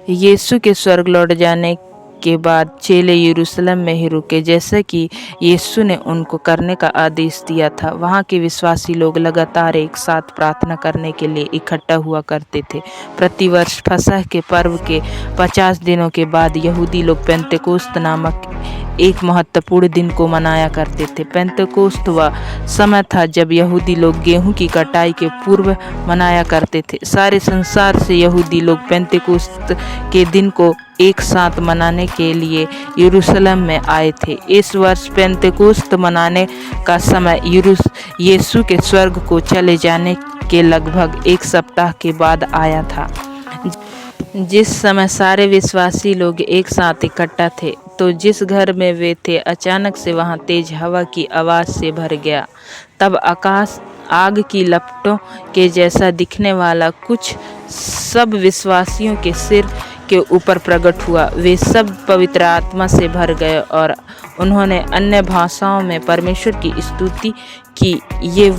यीशु के स्वर्ग लौट जाने के बाद चेले यरूशलेम में ही रुके, जैसा कि यीशु ने उनको करने का आदेश दिया था। वहाँ के विश्वासी लोग लगातार एक साथ प्रार्थना करने के लिए इकट्ठा हुआ करते थे। प्रतिवर्ष फसह के पर्व के 50 दिनों के बाद यहूदी लोग पेंतेकोस्त नामक एक महत्वपूर्ण दिन को मनाया करते थे। पेंतेकोस्त वह समय था जब यहूदी लोग गेहूं की कटाई के पूर्व मनाया करते थे। सारे संसार से यहूदी लोग पेंतेकोस्त के दिन को एक साथ मनाने के लिए यरूशलेम में आए थे। इस वर्ष पेंतेकोस्त मनाने का समय यीशु के स्वर्ग को चले जाने के लगभग एक सप्ताह के बाद आया था। जिस समय सारे विश्वासी लोग एक साथ इकट्ठा थे, तो जिस घर में वे थे अचानक से वहां तेज हवा की आवाज़ से भर गया। तब आकाश आग की लपटों के जैसा दिखने वाला कुछ सब विश्वासियों के सिर के ऊपर प्रकट हुआ। वे सब पवित्र आत्मा से भर गए और उन्होंने अन्य भाषाओं में परमेश्वर की स्तुति की। ये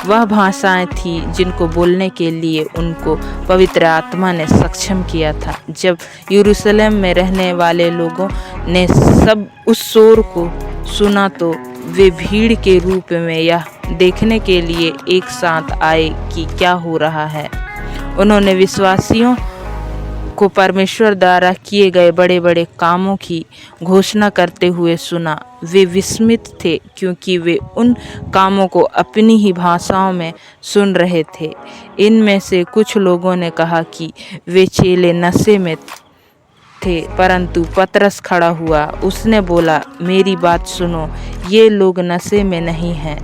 वह भाषाएं थी जिनको बोलने के लिए उनको पवित्र आत्मा ने सक्षम किया था। जब यरूशलेम में रहने वाले लोगों ने सब उस शोर को सुना तो वे भीड़ के रूप में यह देखने के लिए एक साथ आए कि क्या हो रहा है। उन्होंने विश्वासियों को परमेश्वर द्वारा किए गए बड़े बड़े कामों की घोषणा करते हुए सुना। वे विस्मित थे क्योंकि वे उन कामों को अपनी ही भाषाओं में सुन रहे थे। इनमें से कुछ लोगों ने कहा कि वे चेले नशे में थे, परंतु पतरस खड़ा हुआ। उसने बोला, मेरी बात सुनो, ये लोग नशे में नहीं हैं।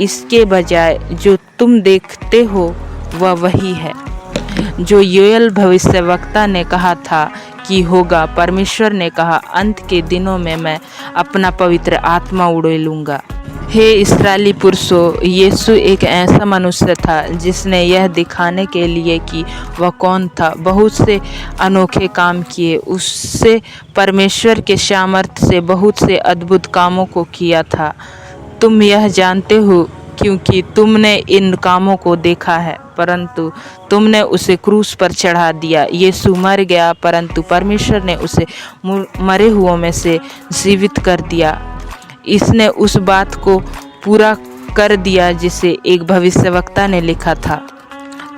इसके बजाय जो तुम देखते हो वह वही है जो योएल भविष्यवक्ता ने कहा था कि होगा। परमेश्वर ने कहा, अंत के दिनों में मैं अपना पवित्र आत्मा उड़ेलूंगा। हे इस्राएली पुरुषों, यीशु एक ऐसा मनुष्य था जिसने यह दिखाने के लिए कि वह कौन था बहुत से अनोखे काम किए। उससे परमेश्वर के सामर्थ्य से बहुत से अद्भुत कामों को किया था। तुम यह जानते हो क्योंकि तुमने इन कामों को देखा है। परंतु तुमने उसे क्रूस पर चढ़ा दिया। यीशु मर गया, परंतु परमेश्वर ने उसे मरे हुओं में से जीवित कर दिया। इसने उस बात को पूरा कर दिया जिसे एक भविष्यवक्ता ने लिखा था,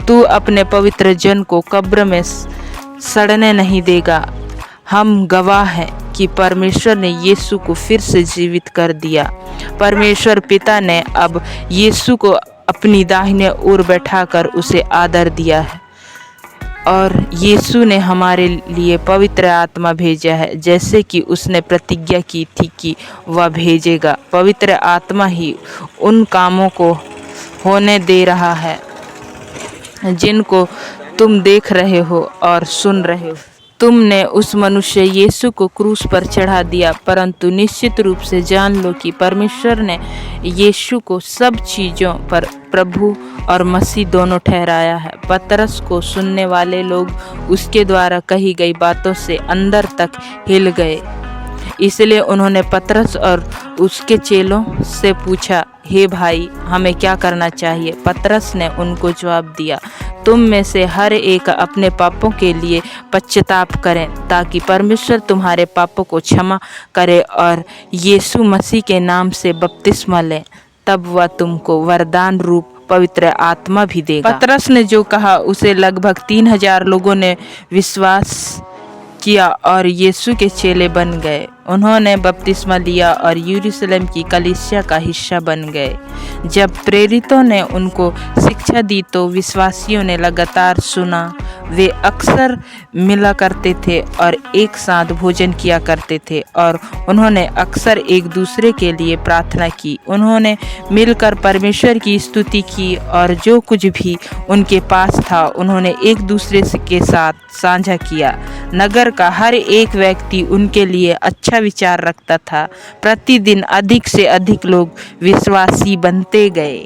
तू अपने पवित्र जन को कब्र में सड़ने नहीं देगा। हम गवाह हैं कि परमेश्वर ने यीशु को फिर से जीवित कर दिया। परमेश्वर पिता ने अब यीशु को अपनी दाहिने ओर बैठाकर उसे आदर दिया है और यीशु ने हमारे लिए पवित्र आत्मा भेजा है, जैसे कि उसने प्रतिज्ञा की थी कि वह भेजेगा। पवित्र आत्मा ही उन कामों को होने दे रहा है जिनको तुम देख रहे हो और सुन रहे हो। तुमने उस मनुष्य यीशु को क्रूस पर चढ़ा दिया, परंतु निश्चित रूप से जान लो कि परमेश्वर ने यीशु को सब चीज़ों पर प्रभु और मसीह दोनों ठहराया है। पतरस को सुनने वाले लोग उसके द्वारा कही गई बातों से अंदर तक हिल गए। इसलिए उन्होंने पतरस और उसके चेलों से पूछा, हे भाई, हमें क्या करना चाहिए? पतरस ने उनको जवाब दिया, तुम में से हर एक अपने पापों के लिए पश्चाताप करें ताकि परमेश्वर तुम्हारे पापों को क्षमा करे और यीशु मसीह के नाम से बपतिस्मा लें। तब वह तुमको वरदान रूप पवित्र आत्मा भी देगा। पतरस ने जो कहा उसे लगभग 3000 लोगों ने विश्वास किया और यीशु के चेले बन गए। उन्होंने बपतिस्मा लिया और यरूशलेम की कलीसिया का हिस्सा बन गए। जब प्रेरितों ने उनको शिक्षा दी तो विश्वासियों ने लगातार सुना। वे अक्सर मिला करते थे और एक साथ भोजन किया करते थे और उन्होंने अक्सर एक दूसरे के लिए प्रार्थना की। उन्होंने मिलकर परमेश्वर की स्तुति की और जो कुछ भी उनके पास था उन्होंने एक दूसरे के साथ साझा किया। नगर का हर एक व्यक्ति उनके लिए अच्छा विचार रखता था। प्रतिदिन अधिक से अधिक लोग विश्वासी बनते गए।